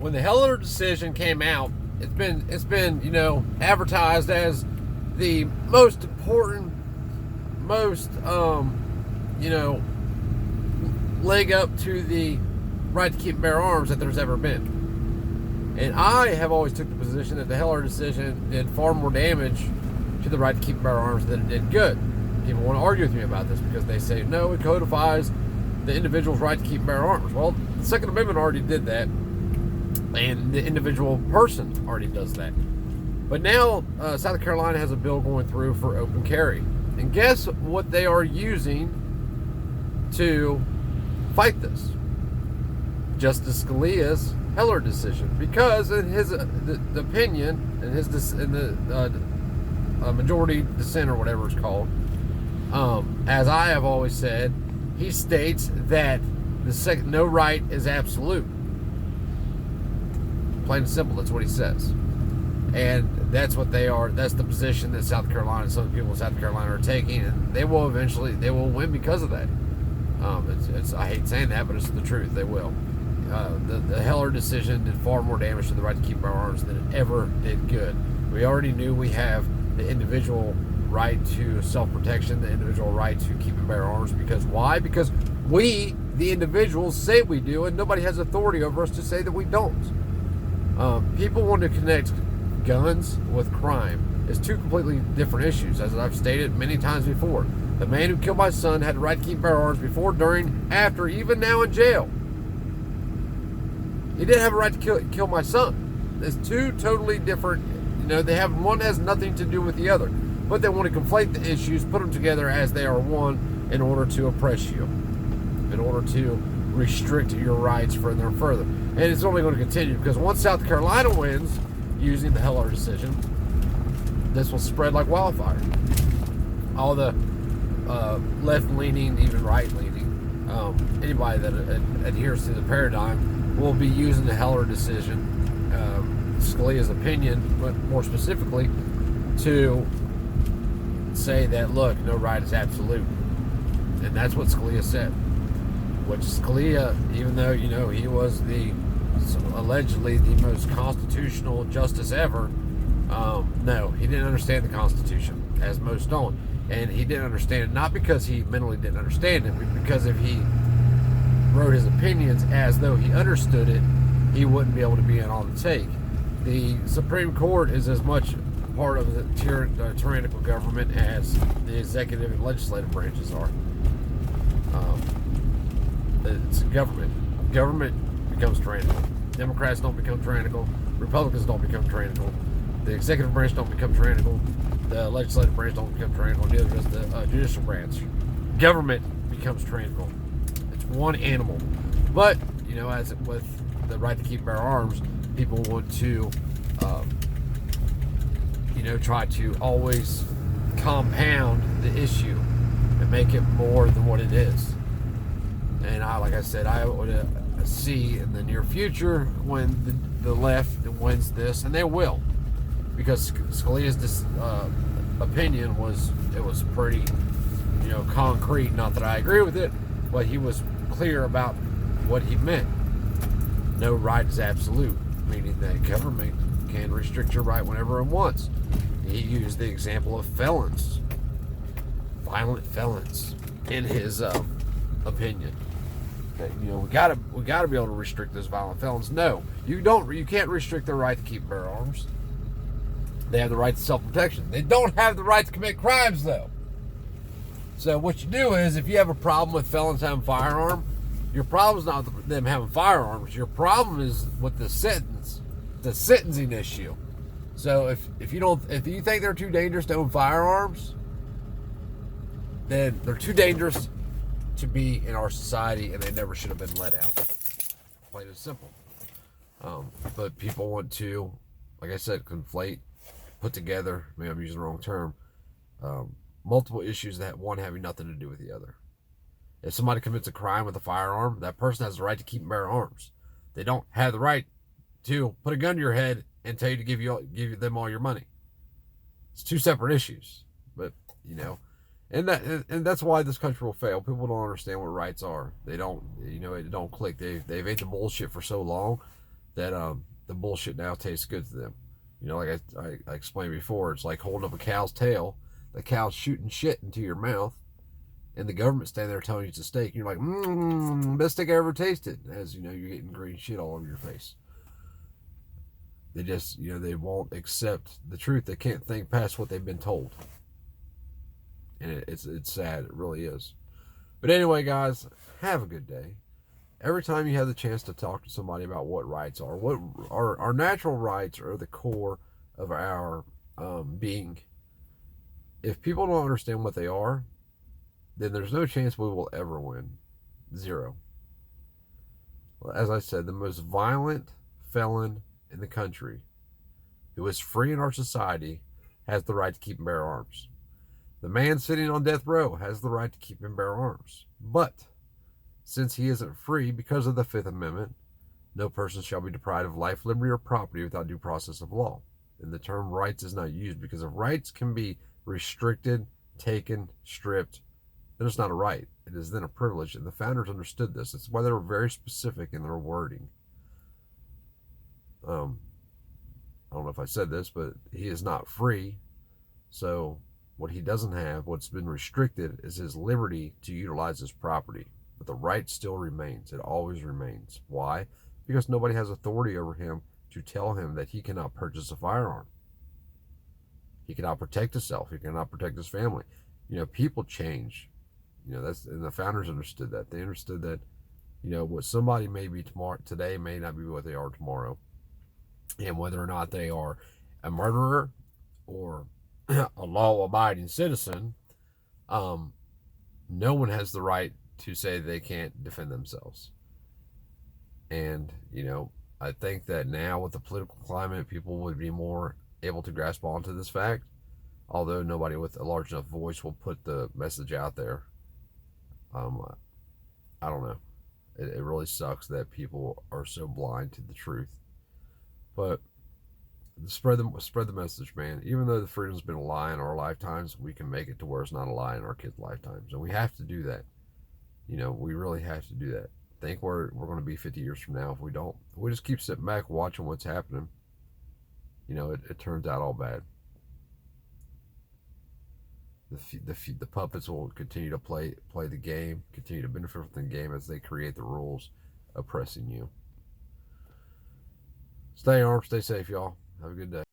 when the Heller decision came out, it's been advertised as the most important, most leg up to the right to keep and bear arms that there's ever been. And I have always took the position that the Heller decision did far more damage to the right to keep and bear arms than it did good. People want to argue with me about this because they say, no, it codifies the individual's right to keep and bear arms. Well, the Second Amendment already did that, and the individual person already does that. But now, South Carolina has a bill going through for open carry. And guess what they are using to fight this? Justice Scalia's Heller decision. Because in his the opinion, in the majority dissent or whatever it's called, as I have always said, he states that no right is absolute. Plain and simple, that's what he says. And that's what they are. That's the position that South Carolina, some people in South Carolina are taking, and they will win because of that. I hate saying that, but it's the truth. They will. The Heller decision did far more damage to the right to keep our arms than it ever did good. We already knew we have the individual right to self-protection, the individual right to keep and bear arms. Because why? Because we, the individuals, say we do, and nobody has authority over us to say that we don't. People want to connect guns with crime. It's two completely different issues, as I've stated many times before. The man who killed my son had the right to keep and bear arms before, during, after, even now in jail. He didn't have a right to kill my son. It's two totally different, one has nothing to do with the other. But they want to conflate the issues, put them together as they are one in order to oppress you, in order to restrict your rights further and further. And it's only going to continue, because once South Carolina wins using the Heller decision, this will spread like wildfire. All the left-leaning, even right-leaning, anybody that adheres to the paradigm will be using the Heller decision, Scalia's opinion, but more specifically, to say that, look, no right is absolute. And that's what Scalia said. Which Scalia, even though, he was allegedly the most constitutional justice ever, no, he didn't understand the Constitution, as most don't. And he didn't understand it, not because he mentally didn't understand it, but because if he wrote his opinions as though he understood it, he wouldn't be able to be in on the take. The Supreme Court is as much part of the tyrannical government as the executive and legislative branches are. It's government. Government becomes tyrannical. Democrats don't become tyrannical. Republicans don't become tyrannical. The executive branch don't become tyrannical. The legislative branch don't become tyrannical. Neither does the judicial branch. Government becomes tyrannical. It's one animal. But, as with the right to keep and bear arms, people want to, try to always compound the issue and make it more than what it is. And like I said, I would see in the near future when the left wins this, and they will, because Scalia's opinion was pretty, concrete. Not that I agree with it, but he was clear about what he meant. No right is absolute, meaning that government can restrict your right whenever it wants. He used the example of felons, violent felons, in his opinion. We gotta be able to restrict those violent felons. No, you don't. You can't restrict their right to keep and bear arms. They have the right to self-protection. They don't have the right to commit crimes, though. So what you do is, if you have a problem with felons having a firearm, your problem is not with them having firearms. Your problem is with the sentencing issue. So if you think they're too dangerous to own firearms, then they're too dangerous to be in our society, and they never should have been let out. Plain and simple. But people want to, like I said, conflate, put together, maybe I'm using the wrong term, multiple issues that one having nothing to do with the other. If somebody commits a crime with a firearm, that person has the right to keep and bear arms. They don't have the right to put a gun to your head and tell you to give them all your money. It's two separate issues. But, and that's why this country will fail. People don't understand what rights are. They don't, it don't click. They've ate the bullshit for so long that the bullshit now tastes good to them. You know, like I explained before, it's like holding up a cow's tail. The cow's shooting shit into your mouth, and the government standing there telling you it's a steak. And you're like, best steak I ever tasted. As you know, you're getting green shit all over your face. They just, they won't accept the truth. They can't think past what they've been told. And it's sad. It really is. But anyway, guys, have a good day. Every time you have the chance to talk to somebody about what rights are, what our natural rights are the core of our being. If people don't understand what they are, then there's no chance we will ever win. Zero. As I said, the most violent felon in the country who is free in our society has the right to keep and bear arms. The man sitting on death row has the right to keep and bear arms. But since he isn't free because of the Fifth Amendment, no person shall be deprived of life, liberty, or property without due process of law. And the term rights is not used because if rights can be restricted, taken, stripped, then it's not a right. It is then a privilege, and the founders understood this. It's why they were very specific in their wording. I don't know if I said this, but he is not free. So what he doesn't have, what's been restricted, is his liberty to utilize his property. But the right still remains. It always remains. Why? Because nobody has authority over him to tell him that he cannot purchase a firearm. He cannot protect himself. He cannot protect his family. People change. And the founders understood that. They understood that, what somebody may be tomorrow, today may not be what they are tomorrow. And whether or not they are a murderer or a law-abiding citizen, no one has the right to say they can't defend themselves. And, I think that now with the political climate, people would be more able to grasp onto this fact, although nobody with a large enough voice will put the message out there. I don't know. It really sucks that people are so blind to the truth. But spread the message, man. Even though the freedom's been a lie in our lifetimes, we can make it to where it's not a lie in our kids' lifetimes, and we have to do that. We really have to do that. Think we're going to be 50 years from now if we don't. If we just keep sitting back watching what's happening, it turns out all bad. The puppets will continue to play the game, continue to benefit from the game as they create the rules, oppressing you. Stay armed, stay safe, y'all. Have a good day.